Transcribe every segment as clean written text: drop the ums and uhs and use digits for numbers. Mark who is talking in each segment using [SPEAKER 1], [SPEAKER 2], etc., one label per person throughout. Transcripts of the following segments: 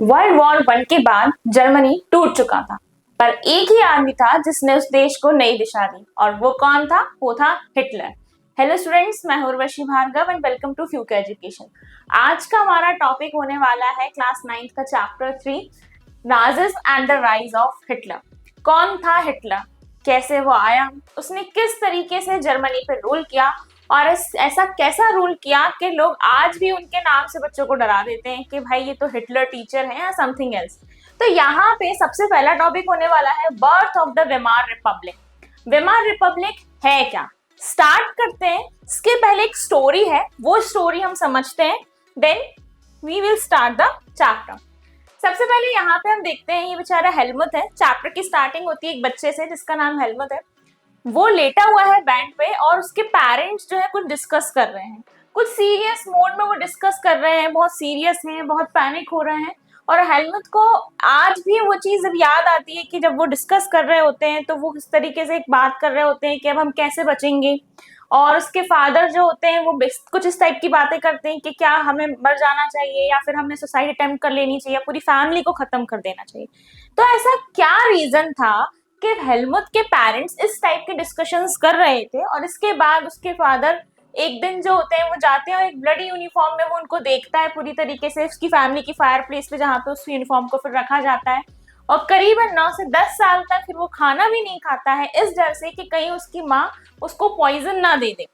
[SPEAKER 1] World war one के बाद Germany टूट चुका था, पर एक ही आदमी था जिसने उस देश को नई दिशा दी, और वो कौन था? वो था हिटलर। हेलो स्टूडेंट्स, मैं Urvashi Bhargav and welcome to फ्यूकी एजुकेशन। आज का हमारा टॉपिक होने वाला है क्लास 9th का chapter 3, Nazism and the rise of Hitler. कौन था हिटलर, कैसे वो आया, उसने किस तरीके से जर्मनी पे रूल किया, और ऐसा कैसा रूल किया कि लोग आज भी उनके नाम से बच्चों को डरा देते हैं कि भाई ये तो हिटलर टीचर है या समथिंग एल्स। तो यहाँ पे सबसे पहला टॉपिक होने वाला है birth of the Weimar Republic. Weimar Republic है क्या, स्टार्ट करते हैं। इसके पहले एक स्टोरी है, वो स्टोरी हम समझते हैं, then we will start the chapter. सबसे पहले यहाँ पे हम देखते हैं, ये बेचारा हेलमुथ है। चैप्टर की स्टार्टिंग होती है एक बच्चे से जिसका नाम हेलमुथ है। वो लेटा हुआ है बेड पे और उसके पेरेंट्स जो है कुछ डिस्कस कर रहे हैं, कुछ सीरियस मोड में वो डिस्कस कर रहे हैं, बहुत सीरियस हैं, बहुत पैनिक हो रहे हैं। और हेलमुथ को आज भी वो चीज जब याद आती है कि जब वो डिस्कस कर रहे होते हैं तो वो इस तरीके से एक बात कर रहे होते हैं कि अब हम कैसे बचेंगे। और उसके फादर जो होते हैं वो कुछ इस टाइप की बातें करते हैं कि क्या हमें मर जाना चाहिए या फिर हमें सुसाइड अटेम्प्ट कर लेनी चाहिए, पूरी फैमिली को खत्म कर देना चाहिए। तो ऐसा क्या रीजन था कि हेलमुथ के पेरेंट्स इस टाइप के डिस्कशंस कर रहे थे, और इसके बाद उसके फादर एक दिन जो होते हैं वो जाते हैं और एक ब्लडी यूनिफॉर्म में वो उनको देखता है पूरी तरीके से उसकी फैमिली की फायर प्लेस पे, जहाँ पे उस यूनिफॉर्म को फिर रखा जाता है। और करीबन 9 से 10 साल तक फिर वो खाना भी नहीं खाता है, इस डर से कि कहीं उसकी माँ उसको पॉइजन ना दे दे।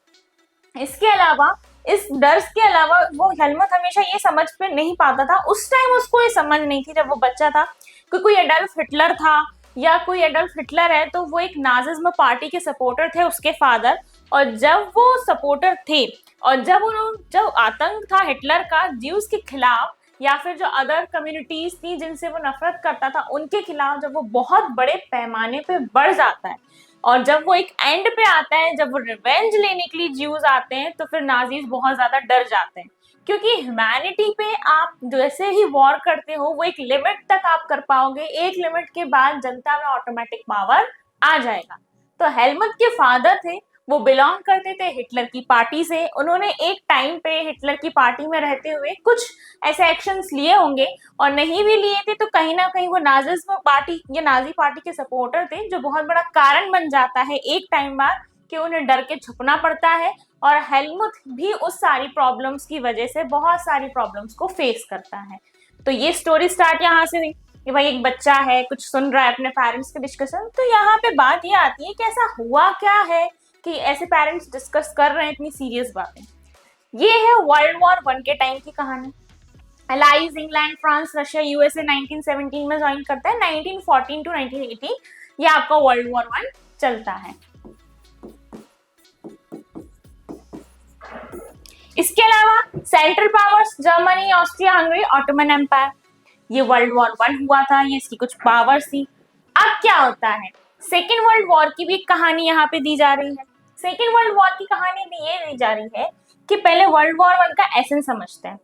[SPEAKER 1] इसके अलावा, इस डर के अलावा, वो हेलमुथ हमेशा ये समझ पे नहीं पाता था, उस टाइम उसको ये समझ नहीं थी जब वो बच्चा था कि कोई एडल्फ हिटलर था या कोई एडल्फ हिटलर है। तो वो एक नाजिज्म पार्टी के सपोर्टर थे उसके फादर, और जब वो सपोर्टर थे और जब आतंक था हिटलर का ज्यूज के खिलाफ या फिर जो अदर कम्युनिटीज थी जिनसे वो नफरत करता था उनके खिलाफ, जब वो बहुत बड़े पैमाने पे बढ़ जाता है और जब वो एक एंड पे आता है, जब वो रिवेंज लेने के लिए ज्यूज आते हैं, तो फिर नाजीज बहुत ज्यादा डर जाते हैं, क्योंकि ह्यूमैनिटी पे आप जैसे ही वॉर करते हो वो एक लिमिट तक आप कर पाओगे, एक लिमिट के बाद जनता में ऑटोमेटिक पावर आ जाएगा। तो हेलमुथ के फादर थे, वो बिलोंग करते थे हिटलर की पार्टी से। उन्होंने एक टाइम पे हिटलर की पार्टी में रहते हुए कुछ ऐसे एक्शंस लिए होंगे, और नहीं भी लिए थे तो कहीं ना कहीं वो नाजिज्म पार्टी या नाजी पार्टी के सपोर्टर थे, जो बहुत बड़ा कारण बन जाता है एक टाइम बाद कि उन्हें डर के छुपना पड़ता है। और हेलमुथ भी उस सारी प्रॉब्लम्स की वजह से बहुत सारी प्रॉब्लम्स को फेस करता है। तो ये स्टोरी स्टार्ट यहाँ से हुई कि भाई एक बच्चा है, कुछ सुन रहा है अपने पेरेंट्स के डिस्कशन। तो यहाँ पे बात ये आती है कि ऐसा हुआ क्या है कि ऐसे पेरेंट्स डिस्कस कर रहे हैं इतनी सीरियस बातें। ये है वर्ल्ड वॉर वन के टाइम की कहानी। Allies England, France, Russia, USA 1917 में ज्वाइन करता है। 1914 टू 1918 ये आपका वर्ल्ड वॉर वन चलता है। इसके अलावा central powers Germany, Austria Hungary, Ottoman empire, ये वर्ल्ड वॉर वन हुआ था, ये इसकी कुछ पावर्स थी। अब क्या होता है, सेकेंड वर्ल्ड वॉर की भी कहानी यहाँ पे दी जा रही है। सेकेंड वर्ल्ड वॉर की कहानी भी ये दी जा रही है कि पहले वर्ल्ड वॉर वन का एसेंस समझते हैं।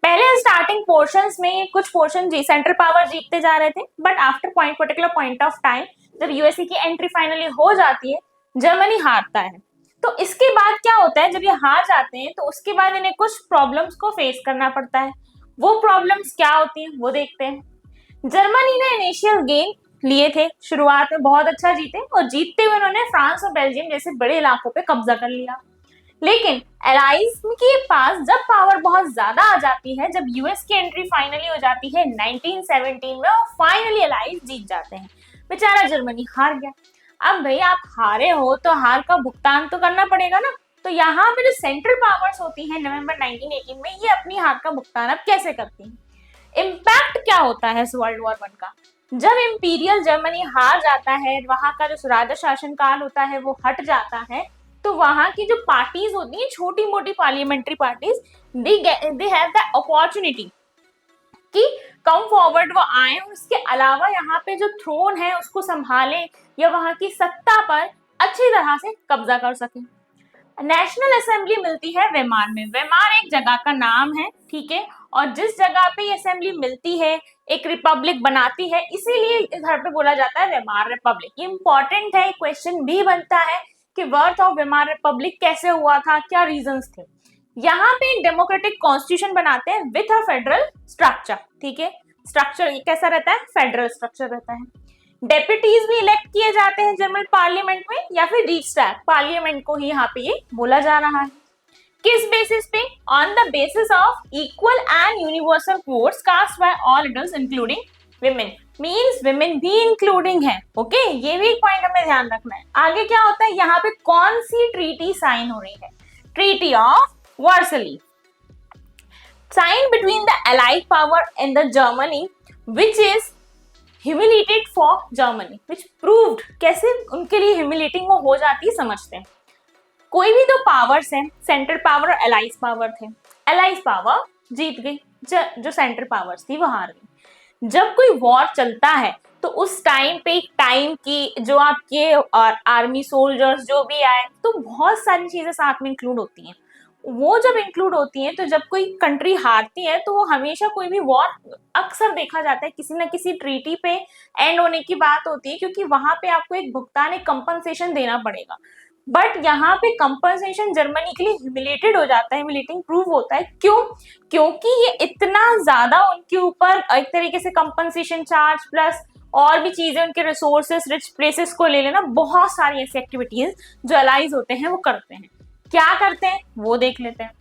[SPEAKER 1] पहले स्टार्टिंग पोर्शंस में कुछ पोर्शन सेंट्रल पावर जीतते जा रहे थे, but after particular point of time जब यूएसए की एंट्री फाइनली हो जाती है, जर्मनी हारता है। तो इसके बाद क्या होता है, जब ये हार जाते हैं तो उसके बाद इन्हें कुछ प्रॉब्लम्स को फेस करना पड़ता है। वो प्रॉब्लम्स क्या होती हैं वो देखते हैं। जर्मनी ने इनिशियल गेम लिए थे, शुरुआत में बहुत अच्छा जीते, और जीतते हुए उन्होंने फ्रांस और बेल्जियम जैसे बड़े इलाकों पे कब्जा कर लिया। लेकिन एलाइज के पास जब पावर बहुत ज्यादा आ जाती है, जब यूएस की एंट्री फाइनली हो जाती है 1917 में, और फाइनली एलाइज जीत जाते हैं, बेचारा जर्मनी हार गया। अब भाई आप हारे हो तो हार का भुगतान तो करना पड़ेगा ना। तो यहाँ पे जो सेंट्रल पावर्स होती हैं नवंबर 1918 में, ये अपनी हार का भुगतान अब कैसे करती हैं। इम्पैक्ट क्या होता है इस वर्ल्ड वॉर वन का, जब इंपीरियल जर्मनी हार जाता है, वहां का जो राजा शासन काल होता है वो हट जाता है, तो वहां की जो पार्टीज होती हैं, छोटी मोटी parliamentary parties, they have the opportunity कि कम फॉरवर्ड वो आए, और उसके अलावा यहाँ पे जो थ्रोन है उसको संभाले या वहां की सत्ता पर अच्छी तरह से कब्जा कर सके। नेशनल असेंबली मिलती है वेमार में। वेमार एक जगह का नाम है, ठीक है, और जिस जगह पे ये असेंबली मिलती है एक रिपब्लिक बनाती है, इसीलिए इधर पे बोला जाता है वेमार रिपब्लिक। ये इंपॉर्टेंट है, क्वेश्चन भी बनता है कि बर्थ ऑफ वेमार रिपब्लिक कैसे हुआ था, क्या रीजंस थे। यहाँ पे एक डेमोक्रेटिक कॉन्स्टिट्यूशन बनाते हैं विथ अ फेडरल स्ट्रक्चर, ठीक है। स्ट्रक्चर कैसा रहता है, फेडरल स्ट्रक्चर रहता है। डेप्यूटीज भी इलेक्ट किए जाते हैं जर्मन पार्लियामेंट में, या फिर रीचस्टैग पार्लियामेंट को ही यहाँ पे ये बोला जा रहा है। किस बेसिस पे, on the basis of equal and universal votes cast by all adults including women, means women भी इंक्लूडिंग है। ओके, ये भी एक पॉइंट हमें ध्यान रखना है। आगे क्या होता है, यहाँ पे कौन सी ट्रीटी साइन हो रही है, treaty of Versailles, sign between the allied power and the Germany which is humiliated for Germany, which proved, कैसे उनके लिए ह्यूमिलेटिंग वो हो जाती है समझते हैं। कोई भी दो पावर्स हैं, सेंट्रल पावर और एलाइज पावर थे, एलाइज पावर जीत गई, जो सेंट्रल पावर्स थी वो हार गई। जब कोई वॉर चलता है तो उस टाइम पे एक टाइम की जो आपके आर्मी सोल्जर्स जो भी आए, तो बहुत सारी चीजें साथ में इंक्लूड होती हैं। वो जब इंक्लूड होती हैं तो जब कोई कंट्री हारती है तो वो हमेशा, कोई भी वॉर अक्सर देखा जाता है किसी ना किसी ट्रीटी पे एंड होने की बात होती है, क्योंकि वहां पे आपको एक भुगतान, एक कंपनसेशन देना पड़ेगा। बट यहाँ पे कंपनसेशन जर्मनी के लिए ह्यूमिलेटेड हो जाता है, ह्यूमिलेटिंग प्रूव होता है। क्यों? क्योंकि ये इतना ज्यादा उनके ऊपर एक तरीके से कंपनसेशन चार्ज प्लस और भी चीजें, उनके रिसोर्सेस, रिच प्लेसेस को ले लेना, बहुत सारी ऐसी एक्टिविटीज जो अलाइज होते हैं वो करते हैं। क्या करते हैं वो देख लेते हैं।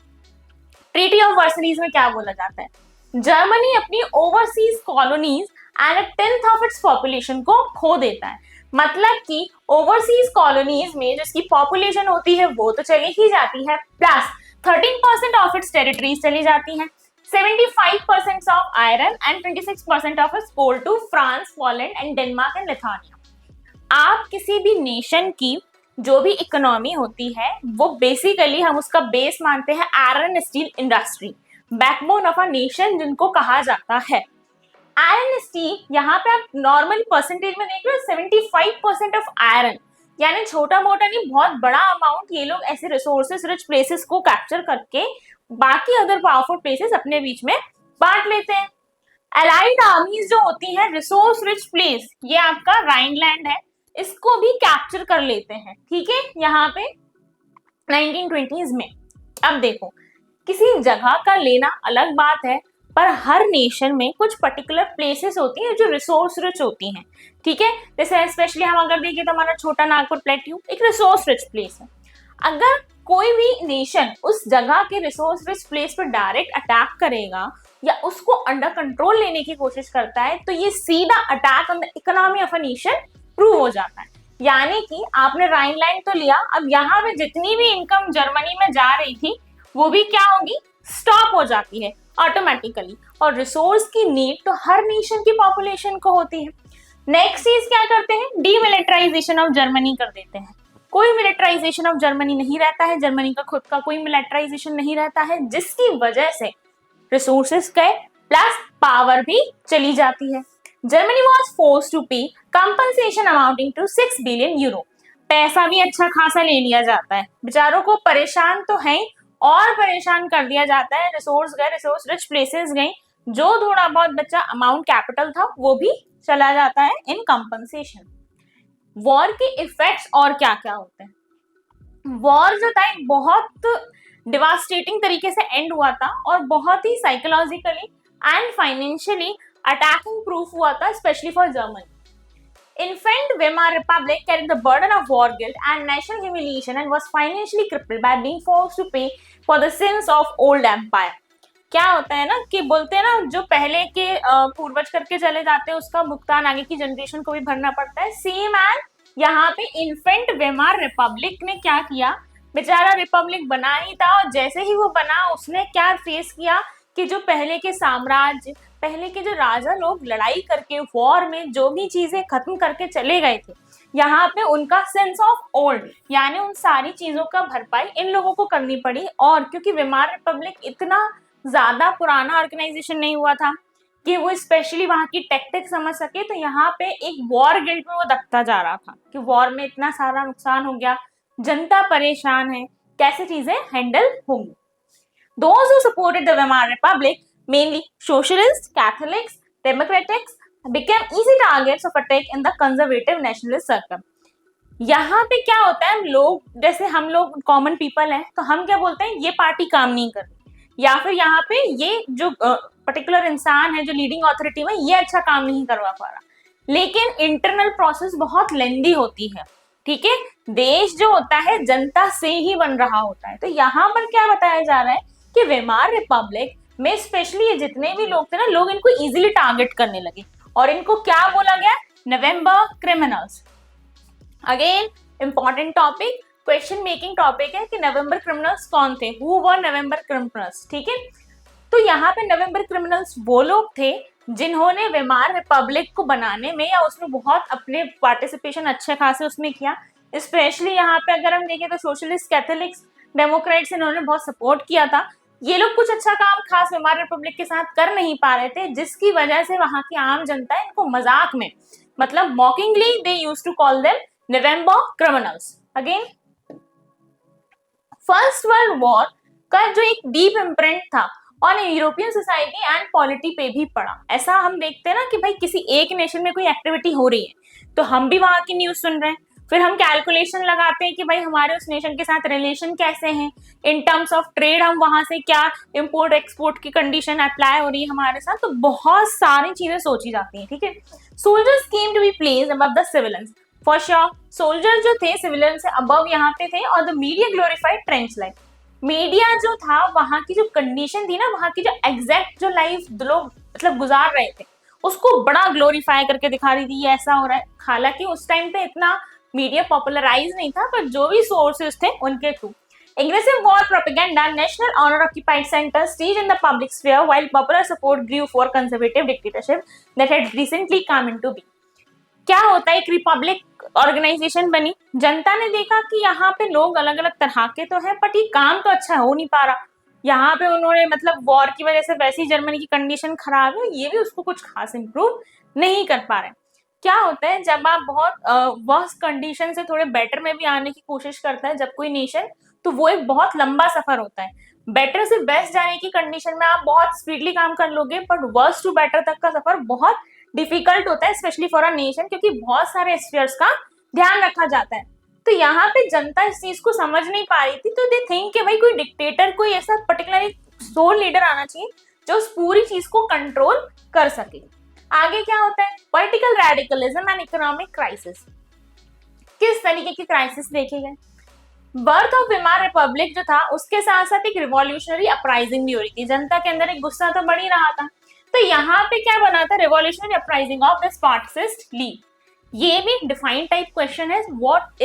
[SPEAKER 1] ट्रीटी ऑफ वर्सलीज में क्या बोला जाता है, जर्मनी अपनी overseas colonies and 10th of its population को खो देता है। मतलब कि ओवरसीज कॉलोनीज में जिसकी पॉपुलेशन होती है वो तो चली ही जाती है, प्लस 13% ऑफ इट्स टेरिटरीज चली जाती हैं, 75% of iron and 26% of its coal to France, Poland and Denmark and Lithuania. आप किसी भी नेशन की जो भी इकोनॉमी होती है वो बेसिकली हम उसका बेस मानते हैं iron steel industry, backbone of a nation जिनको कहा जाता है। आयरन स्टील, यहाँ पे आप नॉर्मल परसेंटेज में देख रहे हो 75% ऑफ आयरन, यानी छोटा मोटा नहीं, बहुत बड़ा अमाउंट ये लोग ऐसे रिसोर्सेस, रिच प्लेसेस को कैप्चर करके बाकी अदर पावरफुल प्लेसेस अपने बीच में बांट लेते हैं। अलाइड आर्मीज जो होती हैं, रिसोर्स रिच प्लेस, ये आपका राइनलैंड है, इसको भी कैप्चर कर लेते हैं। ठीक है, यहाँ पे 1920s में। अब देखो, किसी जगह का लेना अलग बात है, पर हर नेशन में कुछ पर्टिकुलर प्लेसेस होती हैं जो रिसोर्स रिच होती हैं। ठीक है, जैसे स्पेशली हम अगर देखें तो हमारा छोटा नागपुर प्लेट्यू एक रिसोर्स रिच प्लेस है। अगर कोई भी नेशन उस जगह के रिसोर्स रिच प्लेस पर डायरेक्ट अटैक करेगा या उसको अंडर कंट्रोल लेने की कोशिश करता है, तो ये सीधा attack on the economy of a nation prove हो जाता है। यानी कि आपने राइनलैंड तो लिया, अब यहाँ पे जितनी भी इनकम जर्मनी में जा रही थी वो भी क्या होगी, स्टॉप हो जाती है ऑटोमेटिकली। और रिसोर्स की नीड तो हर नेशन की पॉपुलेशन को होती है। नेक्स्ट चीज क्या करते हैं, डीमिलिटराइजेशन ऑफ जर्मनी कर देते हैं। कोई मिलिटराइजेशन ऑफ जर्मनी नहीं रहता है, जर्मनी का खुद का कोई मिलिटराइजेशन नहीं रहता है, जिसकी वजह से रिसोर्सेस गए प्लस पावर भी चली जाती है। Germany was force to pay compensation amounting to 6 billion euro. पैसा भी अच्छा खासा ले लिया जाता है, बेचारों को परेशान तो है और परेशान कर दिया जाता है। रिसोर्स गए, रिसोर्स रिच प्लेसेस गई, जो थोड़ा बहुत बच्चा अमाउंट कैपिटल था वो भी चला जाता है इन कंपनसेशन। वॉर के इफेक्ट्स और क्या क्या होते हैं, वॉर जो था बहुत डिवास्टेटिंग तरीके से एंड हुआ था और बहुत ही psychologically and financially attacking proof हुआ था, specially for Germany. Infant Weimar Republic carried the burden of war guilt and national humiliation and was financially crippled by being forced to pay for the sins of old empire. क्या होता है ना कि बोलते हैं ना, जो पहले के पूर्वज करके चले जाते हैं उसका भुगतान आगे की जनरेशन को भी भरना पड़ता है। सेम एज यहाँ पे इन्फेंट वेमार रिपब्लिक ने क्या किया, बेचारा रिपब्लिक बना ही था और जैसे ही वो बना उसने क्या फेस किया कि जो पहले के साम्राज्य, पहले के जो राजा लोग लड़ाई करके वॉर में जो भी चीजें खत्म करके चले गए थे, यहाँ पे उनका सेंस ऑफ ओल्ड, यानी उन सारी चीजों का भरपाई इन लोगों को करनी पड़ी। और क्योंकि वेमार रिपब्लिक इतना ज्यादा पुराना ऑर्गेनाइजेशन नहीं हुआ था कि वो स्पेशली वहाँ की टेक्टिक समझ सके, तो यहाँ पे एक वॉर गिल्ट में वो दबता जा रहा था कि वॉर में इतना सारा नुकसान हो गया, जनता परेशान है, कैसे चीजें हैंडल होंगी। Those who supported the Weimar Republic, mainly socialists, Catholics, Democrats, became easy targets of attack in the conservative nationalist circle. यहाँ पे क्या होता है, लोग जैसे हम लोग कॉमन पीपल हैं तो हम क्या बोलते हैं, ये पार्टी काम नहीं कर रही, या फिर यहाँ पे ये जो पर्टिकुलर इंसान है जो लीडिंग अथॉरिटी में, ये अच्छा काम नहीं करवा पा रहा, लेकिन इंटरनल प्रोसेस बहुत लेंदी होती है, ठीक है। देश जो होता है जनता से ही बन रहा होता है। तो यहाँ पर क्या बताया जा रहा है कि वेमार रिपब्लिक में स्पेशली ये जितने भी लोग थे ना, लोग इनको इजीली टारगेट करने लगे और इनको क्या बोला गया, November criminals. Again important topic, question making topic है कि नवंबर क्रिमिनल्स कौन थे, हु वर नवंबर क्रिमिनल्स, ठीक है। तो यहाँ पे नवंबर क्रिमिनल्स वो लोग थे जिन्होंने वेमार रिपब्लिक को बनाने में या उसमें बहुत अपने पार्टिसिपेशन अच्छे खासे उसमें किया। स्पेशली यहाँ पे अगर हम देखें तो सोशलिस्ट, कैथोलिक्स, डेमोक्रेट्स इन्होंने बहुत सपोर्ट किया था। ये लोग कुछ अच्छा काम खास वेमार रिपब्लिक के साथ कर नहीं पा रहे थे, जिसकी वजह से वहां की आम जनता इनको मजाक में, मतलब mockingly they used to call them November criminals. Again first world war का जो एक डीप इम्प्रिंट था और यूरोपियन सोसाइटी एंड पॉलिटी पे भी पड़ा। ऐसा हम देखते हैं ना कि भाई किसी एक नेशन में कोई एक्टिविटी हो रही है तो हम भी वहां की न्यूज सुन रहे हैं, फिर हम कैलकुलेशन लगाते हैं कि भाई हमारे उस नेशन के साथ रिलेशन कैसे हैं, इन टर्म्स ऑफ ट्रेड हम वहां से क्या इंपोर्ट एक्सपोर्ट की कंडीशन अप्लाई हो रही है हमारे साथ, तो बहुत सारी चीजें सोची जाती हैं, ठीक है। Soldiers came to be placed above the civilians, for sure soldiers जो थे सिविलियन से अबव यहाँ पे थे, और the media glorified trench life, media जो था वहां की जो कंडीशन थी ना, वहां की जो एग्जैक्ट जो लाइफ लोग मतलब गुजार रहे थे उसको बड़ा ग्लोरीफाई करके दिखा रही थी, ये ऐसा हो रहा है। हालांकि उस टाइम पे इतना मीडिया पॉपुलराइज नहीं था, पर जो भी सोर्सेस थे उनके through aggressive war propaganda, national honor occupied centers staged in the public sphere, while popular support grew for conservative dictatorship that had recently come into being. क्या होता है, एक रिपब्लिक ऑर्गेनाइजेशन बनी, जनता ने देखा कि यहाँ पे लोग अलग अलग तरह के तो हैं बट ये काम तो अच्छा हो नहीं पा रहा, यहाँ पे उन्होंने मतलब वॉर की वजह से वैसी जर्मनी की कंडीशन खराब है, ये भी उसको कुछ खास इंप्रूव नहीं कर पा रहे। क्या होता है जब आप बहुत वर्स्ट कंडीशन से थोड़े बेटर में भी आने की कोशिश करता है जब कोई नेशन, तो वो एक बहुत लंबा सफर होता है। बेटर से बेस्ट जाने की कंडीशन में आप बहुत स्पीडली काम कर लोगे, बट वर्स्ट टू बेटर तक का सफर बहुत डिफिकल्ट होता है, स्पेशली फॉर अ नेशन, क्योंकि बहुत सारे स्फीयर्स का ध्यान रखा जाता है। तो यहाँ पे जनता इस चीज को समझ नहीं पा रही थी, तो दे थिंक कि भाई कोई डिक्टेटर, कोई ऐसा पर्टिकुलर सोल लीडर आना चाहिए जो उस पूरी चीज को कंट्रोल कर सके। आगे क्या होता है, political radicalism and economic crisis. किस तरीके की क्राइसिस देखे गए, बर्थ ऑफ वेमार रिपब्लिक जो था उसके साथ साथ एक रिवॉल्यूशनरी अपराइजिंग भी हो रही थी, जनता के अंदर एक गुस्सा तो बढ़ ही रहा था। तो यहाँ पे क्या बना था, revolutionary uprising of the Spartacist league. ये भी डिफाइंड टाइप क्वेश्चन है, what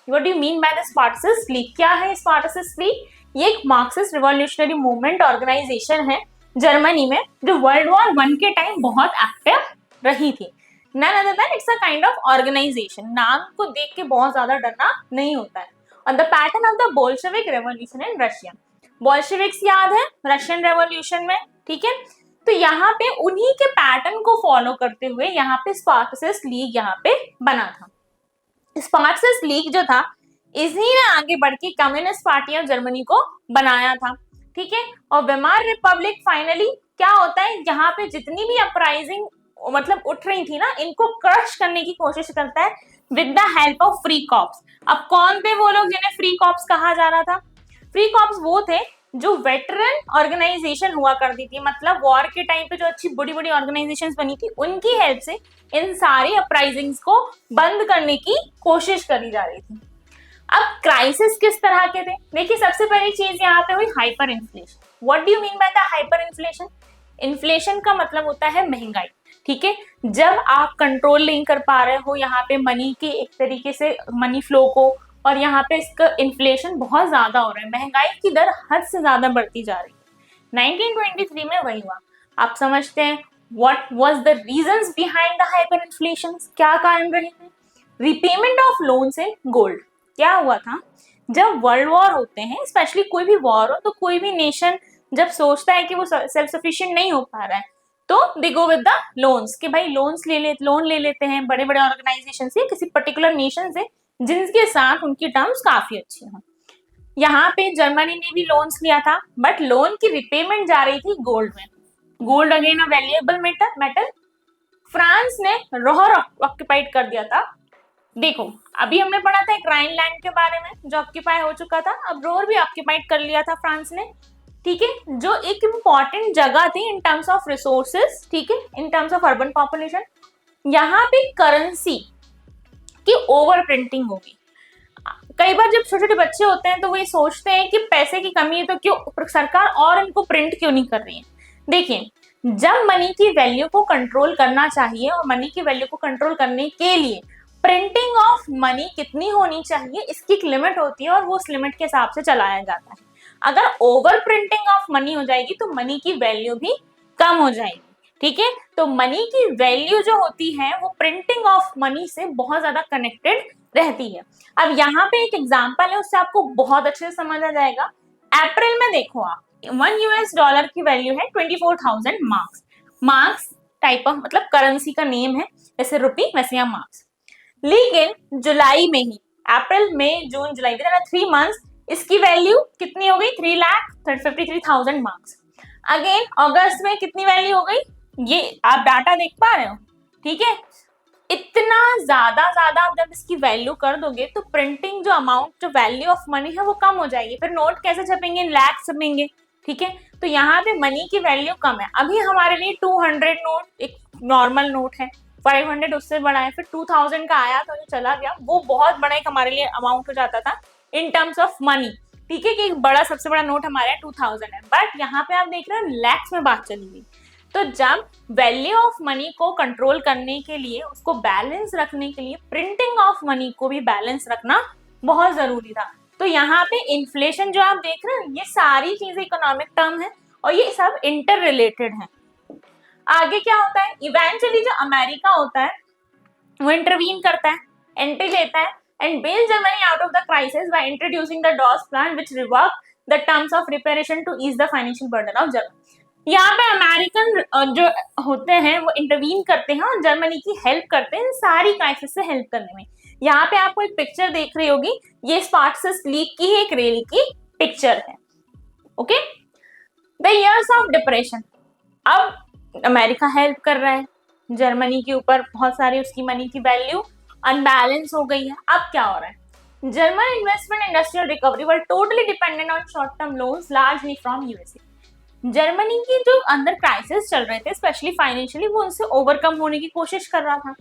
[SPEAKER 1] do you mean by the Spartacist league, क्या है स्पार्टसिस्ट लीग? ये एक मार्क्सिस्ट रिवॉल्यूशनरी मूवमेंट ऑर्गेनाइजेशन है जर्मनी में, जो वर्ल्ड वॉर 1 के टाइम बहुत एक्टिव रही थी। None other than it's a kind of organisation, नाम को देख के बहुत ज्यादा डरना नहीं होता है। और the pattern of the Bolshevik revolution in Russia, Bolsheviks याद है रशियन रेवोल्यूशन में, ठीक है। तो यहाँ पे उन्हीं के पैटर्न को फॉलो करते हुए यहाँ पे स्पार्टसिस्ट लीग यहाँ पे बना था। स्पार्टसिस्ट लीग जो था इसी ने आगे बढ़ के कम्युनिस्ट पार्टी ऑफ जर्मनी को बनाया था, ठीक है। और वेमार रिपब्लिक फाइनली क्या होता है, यहाँ पे जितनी भी अपराइजिंग मतलब उठ रही थी ना, इनको क्रश करने की कोशिश करता है with the help of free corps. अब कौन थे वो लोग जिन्हें फ्री कॉप्स कहा जा रहा था? फ्री कॉप्स वो थे जो वेटरन ऑर्गेनाइजेशन हुआ करती थी, मतलब वॉर के टाइम पे जो अच्छी बड़ी बड़ी ऑर्गेनाइजेशंस बनी थी उनकी हेल्प से इन सारी अपराइजिंग्स को बंद करने की कोशिश करी जा रही थी। अब क्राइसिस किस तरह के थे, देखिए सबसे पहली चीज यहाँ पे हुई hyper inflation. What do you mean by the hyper inflation? Inflation का मतलब होता है महंगाई, ठीक है। जब आप कंट्रोल नहीं कर पा रहे हो यहाँ पे मनी के एक तरीके से मनी फ्लो को, और यहाँ पे इसका इन्फ्लेशन बहुत ज्यादा हो रहा है, महंगाई की दर हद से ज्यादा बढ़ती जा रही है। 1923 में वही हुआ। आप समझते हैं what was the reasons behind the hyper inflation, क्या कारण रहे थे? Repayment of loans in gold. क्या हुआ था, जब वर्ल्ड वॉर होते हैं, स्पेशली कोई भी वॉर हो, तो कोई भी नेशन जब सोचता है कि वो सेल्फ सफिशिएंट नहीं हो पा रहा है, तो दे गो विद द लोन्स, कि भाई लोन ले लेते हैं बड़े बड़े ऑर्गेनाइजेशन से, किसी पर्टिकुलर नेशन से जिनके साथ उनकी टर्म्स काफी अच्छी हैं। यहाँ पे जर्मनी ने भी लोन्स लिया था, बट लोन की रिपेमेंट जा रही थी गोल्ड में। Gold again a valuable metal. France ने रोहर ऑक्यूपाइड कर दिया था। देखो अभी हमने पढ़ा था एक राइनलैंड के बारे में जो ऑक्यूपाई हो चुका था, अब रोहर भी ऑक्यूपाइड कर लिया था फ्रांस ने। ठीक है, जो एक इम्पॉर्टेंट जगह थी इन टर्म्स ऑफ रिसोर्सेस, ठीक है, in terms of urban population, यहाँ पे करेंसी की ओवर प्रिंटिंग होगी। कई बार जब छोटे छोटे बच्चे होते हैं तो वो ये सोचते हैं कि पैसे की कमी है तो क्यों सरकार और इनको प्रिंट क्यों नहीं कर रही है। देखिए, जब मनी की वैल्यू को कंट्रोल करना चाहिए और मनी की वैल्यू को कंट्रोल करने के लिए प्रिंटिंग ऑफ मनी कितनी होनी चाहिए इसकी एक लिमिट होती है और वो उस लिमिट के हिसाब से चलाया जाता है। अगर ओवर प्रिंटिंग ऑफ मनी हो जाएगी तो मनी की वैल्यू भी कम हो जाएगी, ठीक है। तो मनी की वैल्यू जो होती है वो प्रिंटिंग ऑफ मनी से बहुत ज्यादा कनेक्टेड रहती है। अब यहाँ पे एक एग्जांपल है, उससे आपको बहुत अच्छे से समझ आ जाएगा। अप्रैल में देखो आप, $1 की वैल्यू है 24,000 मार्क्स। मार्क्स टाइप ऑफ मतलब करेंसी का नेम है, जैसे रुपी वैसे यहाँ मार्क्स। लेकिन जुलाई में ही, अप्रैल मई जून जुलाई, 3 मंथ्स, इसकी वैल्यू कितनी हो गई? 3,53,000 मार्क्स। अगेन अगस्त में कितनी वैल्यू हो गई? ये आप डाटा देख पा रहे हो, ठीक है। इतना ज्यादा आप जब इसकी वैल्यू कर दोगे तो प्रिंटिंग जो अमाउंट, जो वैल्यू ऑफ मनी है वो कम हो जाएगी। फिर नोट कैसे छपेंगे? लैक्स छपेंगे, ठीक है। तो यहाँ पे मनी की वैल्यू कम है। अभी हमारे लिए 200 नोट एक नॉर्मल नोट है, 500 उससे बड़ा है, फिर 2000 का आया तो जो चला गया वो बहुत बड़ा एक हमारे लिए अमाउंट हो जाता था इन टर्म्स ऑफ मनी, ठीक है, कि एक बड़ा सबसे बड़ा नोट हमारे 2000 है। बट यहाँ पे आप देख रहे हो लैक्स में बात चली गई। तो जब वैल्यू ऑफ मनी को कंट्रोल करने के लिए, उसको बैलेंस रखने के लिए प्रिंटिंग ऑफ मनी को भी बैलेंस रखना बहुत जरूरी था। तो यहाँ पे इन्फ्लेशन जो आप देख रहे हैं, ये सारी चीजें इकोनॉमिक टर्म है और ये सब इंटर रिलेटेड है। आगे क्या होता है? इवेंचुअली जो अमेरिका होता है वो इंटरवीन करता है, एंट्री लेता है and bailed Germany out of the crisis by introducing the Dawes Plan, which revoked the terms of reparation to ease the financial burden of Germany. यहाँ पे अमेरिकन जो होते हैं वो इंटरवीन करते हैं और जर्मनी की हेल्प करते हैं सारी क्राइसिस से हेल्प करने में। यहाँ पे आपको एक पिक्चर देख रही होगी, ये स्पार्टस लीग की एक रैली की पिक्चर है, okay. The years of depression, अब अमेरिका हेल्प कर रहा है जर्मनी के ऊपर, बहुत सारी उसकी मनी की वैल्यू अनबैलेंस हो गई है। अब क्या हो रहा है? German investment industrial recovery were totally dependent on short term loans largely from USA. Germany की जो अंदर क्राइसिस चल रहे थे स्पेशली फाइनेंशियली, वो उनसे ओवरकम होने की कोशिश कर रहा था।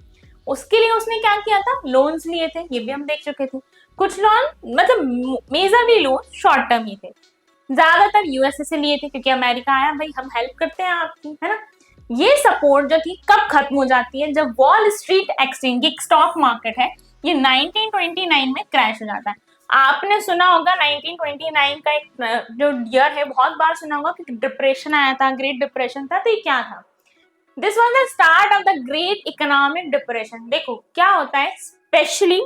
[SPEAKER 1] उसके लिए उसने क्या किया था? लोन्स लिए थे, ये भी हम देख चुके थे। कुछ लोन मतलब मेजरली लोन शॉर्ट टर्म ही थे, ज्यादातर यूएसए से लिए थे क्योंकि अमेरिका आया भाई हम हेल्प करते हैं आपकी, है ना। ये सपोर्ट जो थी कब खत्म हो जाती है? जब वॉल स्ट्रीट एक्सचेंज, एक स्टॉक मार्केट है, ये 1929 में क्रैश हो जाता है। आपने सुना होगा 1929 का एक जो ईयर है, बहुत बार सुना होगा कि डिप्रेशन आया था, ग्रेट डिप्रेशन था। तो ये क्या था? This was the start of the great economic depression. देखो क्या होता है, स्पेशली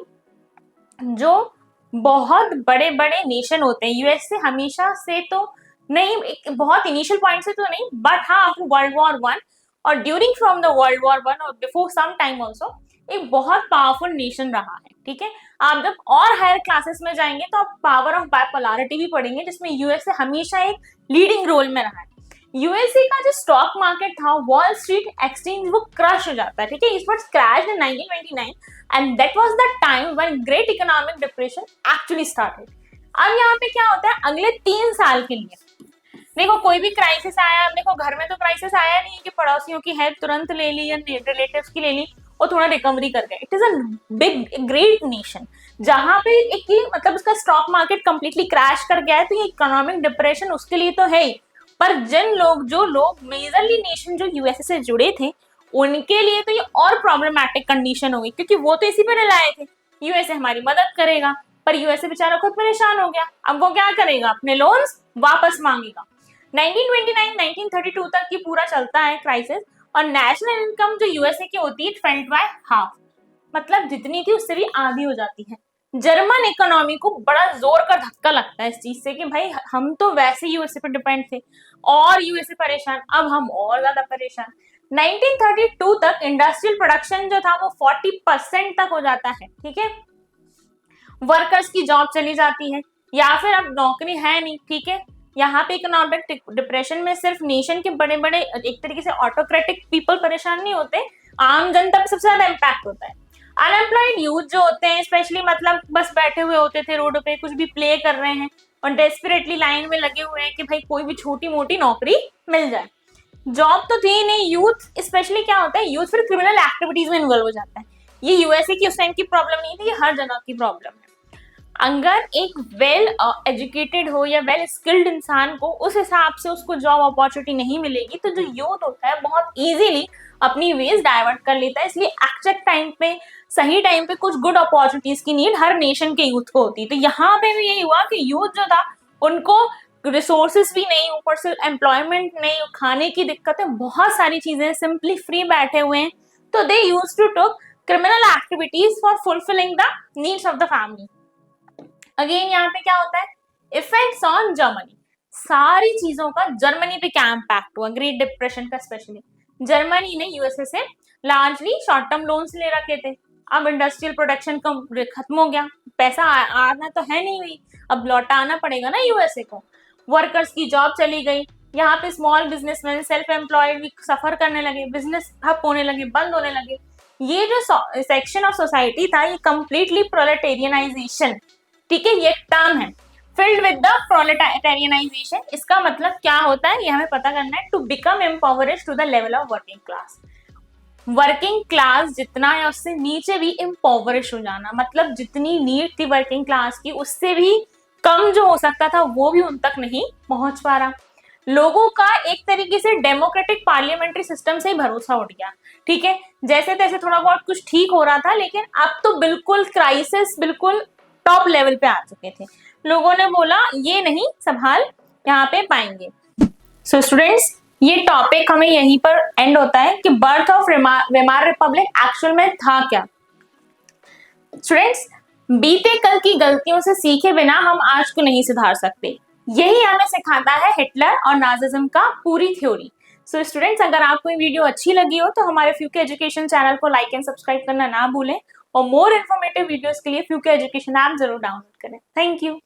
[SPEAKER 1] जो बहुत बड़े बड़े नेशन होते हैं, यूएसए हमेशा से तो नहीं, बहुत इनिशियल पॉइंट से तो नहीं, बट हाँ आफ्टर वर्ल्ड वॉर 1 और during from the world war 1 और बिफोर सम टाइम ऑल्सो एक बहुत पावरफुल नेशन रहा है, ठीक है। आप जब और हायर क्लासेस में जाएंगे तो आप पावर ऑफ बाइपोलैरिटी भी पढ़ेंगे, जिसमें यूएसए हमेशा एक लीडिंग रोल में रहा है। यूएसए का जो स्टॉक मार्केट था, वॉल स्ट्रीट एक्सचेंज, वो क्रश हो जाता है, ठीक है। It was crashed in 1929 and that was the time when great economic depression actually started. अब यहाँ पे क्या होता है? अगले 3 साल के लिए देखो कोई भी क्राइसिस आया, देखो घर में तो क्राइसिस आया नहीं कि पड़ोसियों की हेल्प तुरंत ले ली या रिलेटिव्स की ले ली और थोड़ा रिकवरी कर गए। It is a big great nation जहां पे एक मतलब उसका स्टॉक मार्केट कंप्लीटली क्रैश कर गया है, तो ये इकोनॉमिक डिप्रेशन उसके लिए तो है ही, पर जो लोग मेजरली नेशन जो यूएसए से जुड़े थे उनके लिए तो ये और प्रॉब्लमैटिक कंडीशन हो गई, क्योंकि वो तो इसी पे रिलाए थे, यूएसए हमारी मदद करेगा, पर यूएसए बेचारा खुद परेशान हो गया। अब वो क्या करेगा? अपने लोन्स वापस मांगेगा। 1929-1932 तक ये पूरा चलता है क्राइसिस, और नेशनल इनकम जो यूएसए की होती है इट फेल्ट बाय हाफ, मतलब जितनी थी उससे भी आधी हो जाती है। जर्मन इकोनॉमी को बड़ा जोर का धक्का लगता है इस चीज से कि भाई हम तो वैसे यूएसए पर डिपेंड थे और यूएसए परेशान, अब हम और ज्यादा परेशान। 1932 तक इंडस्ट्रियल प्रोडक्शन जो था वो 40% तक हो जाता है, ठीक है। वर्कर्स की जॉब चली जाती है या फिर अब नौकरी है नहीं, ठीक है। यहाँ पे इकोनॉमिक डिप्रेशन में सिर्फ नेशन के बड़े बड़े एक तरीके से ऑटोक्रेटिक पीपल परेशान नहीं होते, आम जनता पे सबसे ज्यादा इम्पैक्ट होता है। अनएम्प्लॉयड यूथ जो होते हैं स्पेशली, मतलब बस बैठे हुए होते थे रोड पे, कुछ भी प्ले कर रहे हैं, और डेस्परेटली लाइन में लगे हुए हैं कि भाई कोई भी छोटी मोटी नौकरी मिल जाए। जॉब तो थी नहीं, यूथ स्पेशली क्या होता है, यूथ फिर क्रिमिनल एक्टिविटीज में इन्वॉल्व हो जाता है। ये यूएसए की उस टाइम की प्रॉब्लम नहीं थी, ये हर जगह की प्रॉब्लम है। अगर एक वेल एजुकेटेड हो या वेल स्किल्ड इंसान को उस हिसाब से उसको जॉब अपॉर्चुनिटी नहीं मिलेगी, तो जो यूथ होता है बहुत इजीली अपनी वेज डाइवर्ट कर लेता है। इसलिए एग्जैक्ट टाइम पे, सही टाइम पे कुछ गुड अपॉर्चुनिटीज की नीड हर नेशन के यूथ को होती है। तो यहाँ पे भी यही हुआ कि यूथ जो था उनको रिसोर्सेस भी नहीं, ऊपर से एम्प्लॉयमेंट नहीं, खाने की दिक्कतें, बहुत सारी चीजें, सिंपली फ्री बैठे हुए हैं। तो they used to took criminal activities for fulfilling the needs of the family. Again यहाँ पे क्या होता है, इफेक्ट्स ऑन जर्मनी। सारी चीजों का जर्मनी पे क्या इम्पैक्ट हुआ, ग्रेट डिप्रेशन का स्पेशली। जर्मनी ने यूएसए से लार्जली शॉर्ट टर्म लोन्स ले रखे थे। अब इंडस्ट्रियल प्रोडक्शन खत्म हो गया, पैसा आना तो है नहीं हुई, अब लौटाना पड़ेगा ना यूएसए को। वर्कर्स की जॉब चली गई, यहाँ पे स्मॉल बिजनेसमैन, सेल्फ एम्प्लॉयड भी सफर करने लगे, बिजनेस ठप होने लगे, बंद होने लगे। ये जो सेक्शन ऑफ सोसाइटी था, ये कंप्लीटली प्रोलेटेरियनाइजेशन, ठीक है, ये टर्म है, फिल्ड विद द प्रोलेटेरियनाइजेशन। इसका मतलब क्या होता है ये हमें पता करना है। To become impoverish to the level of working class. Working class जितना है उससे नीचे भी इम्पावरिश हो जाना, मतलब जितनी नीड थी वर्किंग क्लास की उससे भी कम जो हो सकता था वो भी उन तक नहीं पहुंच पा रहा। लोगों का एक तरीके से डेमोक्रेटिक पार्लियामेंट्री सिस्टम से ही भरोसा उठ गया, ठीक है, जैसे तैसे थोड़ा बहुत कुछ ठीक हो रहा था, लेकिन अब तो बिल्कुल क्राइसिस, बिल्कुल टॉप लेवल पे आ चुके थे। लोगों ने बोला ये नहीं संभाल यहाँ पे पाएंगे। सो स्टूडेंट्स, ये टॉपिक हमें यहीं पर एंड होता है कि birth of Weimar Republic actual में था क्या। स्टूडेंट्स, बीते कल की गलतियों से सीखे बिना हम आज को नहीं सुधार सकते, यही हमें सिखाता है हिटलर और नाजिज्म का पूरी थ्योरी। सो स्टूडेंट्स, अगर आपको ये वीडियो अच्छी लगी हो तो हमारे फ्यूके एजुकेशन चैनल को लाइक एंड सब्सक्राइब करना ना भूलें, और मोर इन्फॉर्मेटिव वीडियोस के लिए फ्यूके एजुकेशन ऐप जरूर डाउनलोड करें। Thank you.